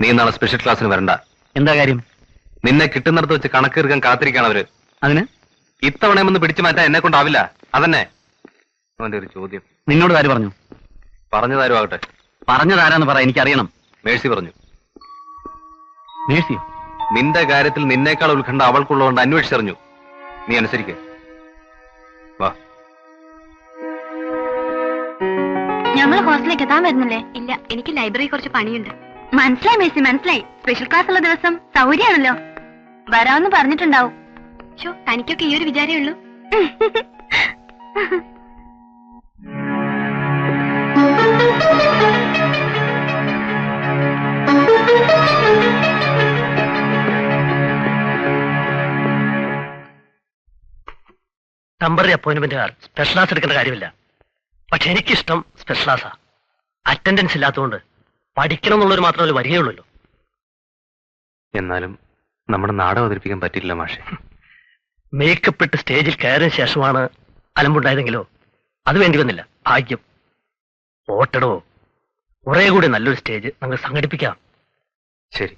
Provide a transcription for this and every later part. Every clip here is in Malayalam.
നീ നാളെ സ്പെഷ്യൽ ക്ലാസ്സിന് വരണ്ട. എന്താ കാര്യം? നിന്നെ കിട്ടുന്നിടത്ത് വെച്ച് കണക്കേർക്കാൻ കാത്തിരിക്കാണ് അവര്. അതിന് ഇത്തവണയൊന്ന് പിടിച്ചു മാറ്റാൻ എന്നെ കൊണ്ടാവില്ല. അതന്നെ അവന്റെ ഒരു ചോദ്യം. നിന്നോട് ആര് പറഞ്ഞു? പറഞ്ഞതാരും ആകട്ടെ. പറഞ്ഞതാരാന്ന് പറ, എനിക്കറിയണം. മേഴ്സി പറഞ്ഞു. മേഴ്സിയോ? നിന്റെ കാര്യത്തിൽ നിന്നേക്കാൾ ഉത്കണ്ഠ അവൾക്കുള്ളതുകൊണ്ട് അന്വേഷിച്ചറിഞ്ഞു. നീ അനുസരിക്കേ. വാ. ഞങ്ങൾ ഹോസ്റ്റലിലേക്ക് എത്താൻ വരുന്നില്ലേ? ഇല്ല, എനിക്ക് ലൈബ്രറി കുറച്ച് പണിയുണ്ട്. മനസ്സിലായി മേഴ്സി, മനസ്സിലായി. സ്പെഷ്യൽ ക്ലാസ് ഉള്ള ദിവസം സൗകര്യമാണല്ലോ. വരാമെന്ന് പറഞ്ഞിട്ടുണ്ടാവും. തനിക്കൊക്കെ ഈ ഒരു വിചാരമേ ഉള്ളൂ. ടെമ്പററി അപ്പോയിന്റ്മെന്റുകാർ സ്പെഷ്യൽ ക്ലാസ് എടുക്കേണ്ട കാര്യമില്ല. പക്ഷെ എനിക്കിഷ്ടം സ്പെഷ്യൽ ക്ലാസ്സാ. അറ്റൻഡൻസ് ഇല്ലാത്തതുകൊണ്ട് പഠിക്കണം എന്നുള്ളൊരു മാത്രമല്ല വരികയുള്ളൂ. എന്നാലും നമ്മുടെ നാടകം അവതരിപ്പിക്കാൻ പറ്റില്ല മാഷെ. മേക്കപ്പ് ഇട്ട് സ്റ്റേജിൽ കയറിയ ശേഷമാണ് അലമ്പുണ്ടായതെങ്കിലോ അത് വേണ്ടി വന്നില്ല. ഭാഗ്യം. ഓട്ടടോ, കുറെ കൂടി നല്ലൊരു സ്റ്റേജ് നമുക്ക് സംഘടിപ്പിക്കാം. ശരി.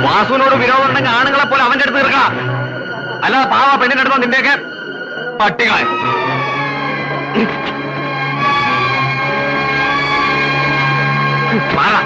വാസുവിനോട് വിരോധം ഉണ്ടെങ്കിൽ ആണുങ്ങളെ പോലെ അവന്റെ അടുത്ത് തീർക്കാം. അല്ലാതെ പാവ പെണ്ണിന്റെ അടുത്തോ നിന്റെയൊക്കെ പട്ടികളെ. മാറാ.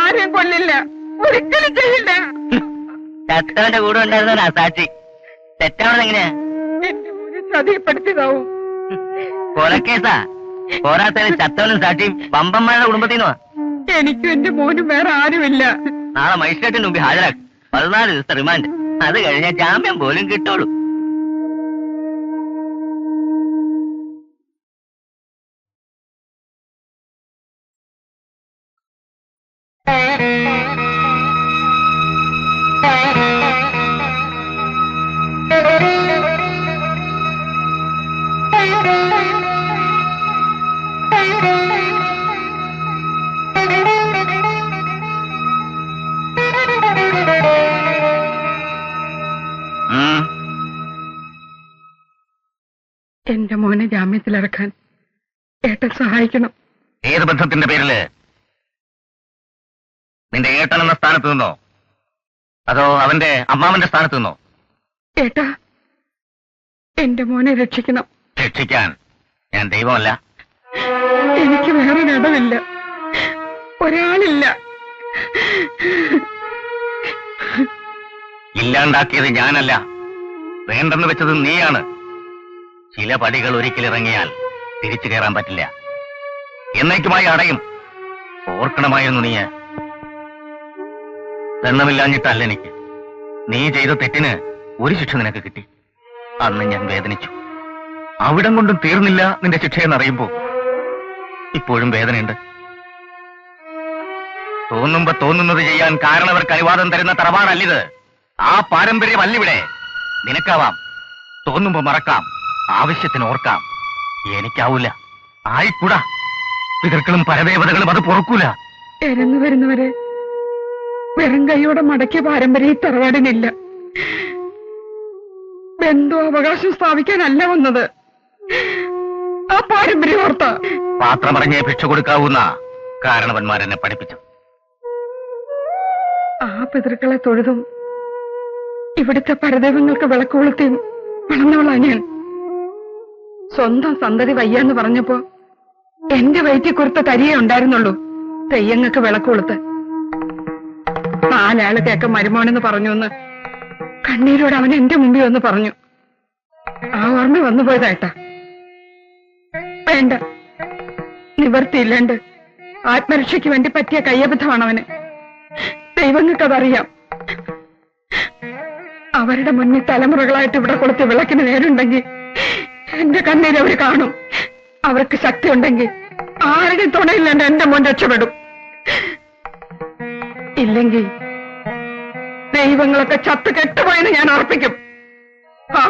ആരെയും കൊല്ലില്ല, ഒരിക്കലും ചെയ്യില്ല. ചത്തവന്റെ കൂടെ ഉണ്ടായിരുന്നവനാ സാക്ഷി. തെറ്റാവണത് എങ്ങനെയാ? എന്റെ മോനെ ചതിയപ്പെടുത്തിയതാവും. കൊലക്കേസാ. പോരാത്തതിന് ചത്തവനും സാക്ഷിയും പമ്പന്മാരുടെ കുടുംബത്തിൽ നിന്നുവാ. എനിക്കും എന്റെ മോനും വേറെ ആരുമില്ല. നാളെ മജിസ്ട്രേറ്റിന് മുമ്പിൽ ഹാജരാക്കും. 14 ദിവസത്തെ റിമാൻഡ്. അത് കഴിഞ്ഞാൽ ജാമ്യം പോലും കിട്ടുള്ളൂ. എന്റെ മോനെ ജാമ്യത്തിലിറക്കാൻ ഏട്ടൻ സഹായിക്കണം. ഏത് ബന്ധത്തിന്റെ പേരില്? നിന്റെ ഏട്ടൻ എന്ന സ്ഥാനത്ത് നിന്നോ അതോ അവന്റെ അമ്മാവന്റെ സ്ഥാനത്ത് നിന്നോ? ഏട്ടാ, എന്റെ മോനെ രക്ഷിക്കണം. രക്ഷിക്കാൻ ഞാൻ ദൈവമല്ല. എനിക്ക് വേറൊരിടമില്ല, ഒരാളില്ല. ഇല്ലാണ്ടാക്കിയത് ഞാനല്ല, വേണ്ടെന്ന് വെച്ചത് നീയാണ്. ചില പടികൾ ഒരിക്കലിറങ്ങിയാൽ തിരിച്ചു കയറാൻ പറ്റില്ല, എന്നേക്കുമായി അടയും. ഓർക്കണമായിരുന്നു നീ. ദണ്ണമില്ലാഞ്ഞിട്ടല്ല എനിക്ക്. നീ ചെയ്ത തെറ്റിന് ഒരു ശിക്ഷ നിനക്ക് കിട്ടി. അന്ന് ഞാൻ വേദനിച്ചു. അവിടം കൊണ്ടും തീർന്നില്ല നിന്റെ ശിക്ഷയെന്നറിയുമ്പോ ഇപ്പോഴും വേദനയുണ്ട്. തോന്നുമ്പോ തോന്നുന്നത് ചെയ്യാൻ കാരണവർക്ക് അനുവാദം തരുന്ന തറവാടല്ലിത്. ആ പാരമ്പര്യമല്ലിവിടെ. നിനക്കാവാം, തോന്നുമ്പോ മറക്കാം, ആവശ്യത്തിന് ഓർക്കാം. എനിക്കാവൂല, ആയിക്കൂടാ. പിതൃക്കളും പരദേവതകളും അത് പൊറുക്കൂല. ഇറങ്ങി വരുന്നവരെ വെറും കൈയോടെ മടക്കിയ പാരമ്പര്യം ഈ തറവാടിനില്ല. ബന്ധു അവകാശം സ്ഥാപിക്കാനല്ല വന്നത്, ആ പാരമ്പര്യം ഓർത്ത. പാത്രമറിഞ്ഞേ ഭിക്ഷ കൊടുക്കാവുന്ന കാരണവന്മാരെന്നെ പഠിപ്പിച്ചു. ആ പിതൃക്കളെ തൊഴുതും ഇവിടുത്തെ പരദൈവങ്ങൾക്ക് വിളക്ക് കൊളുത്തിയും വളർന്നവളാ ഞാൻ. സ്വന്തം സന്തതി വയ്യാന്ന് പറഞ്ഞപ്പോ എന്റെ വയറ്റിൽ കുറുത്ത തരിയേ ഉണ്ടായിരുന്നുള്ളൂ തെയ്യങ്ങൾക്ക് വിളക്ക് കൊളുത്ത്. 4 ആള് കേക്ക മരുമോനെന്ന് പറഞ്ഞു എന്ന് കണ്ണീരോട് അവൻ എന്റെ മുമ്പിൽ വന്ന് പറഞ്ഞു. ആ ഓർമ്മ വന്നു പോയതായിട്ടാ. വേണ്ട, നിവർത്തിയില്ലാണ്ട് ആത്മരക്ഷയ്ക്ക് വേണ്ടി പറ്റിയ കയ്യബദ്ധമാണ് അവന്. ദൈവങ്ങൾക്കതറിയാം. അവരുടെ മുന്നിൽ തലമുറകളായിട്ട് ഇവിടെ കൊളുത്തി വിളക്കിന് നേരുണ്ടെങ്കിൽ എന്റെ കണ്ണീര് അവര് കാണും. അവർക്ക് ശക്തി ഉണ്ടെങ്കിൽ ആരുടെയും തുണയില്ലാണ്ട് എന്റെ മോൻ രക്ഷപ്പെടും. ഇല്ലെങ്കിൽ ദൈവങ്ങളൊക്കെ ചത്ത് കെട്ടുപോയെന്ന് ഞാൻ ഉറപ്പിക്കും. ആ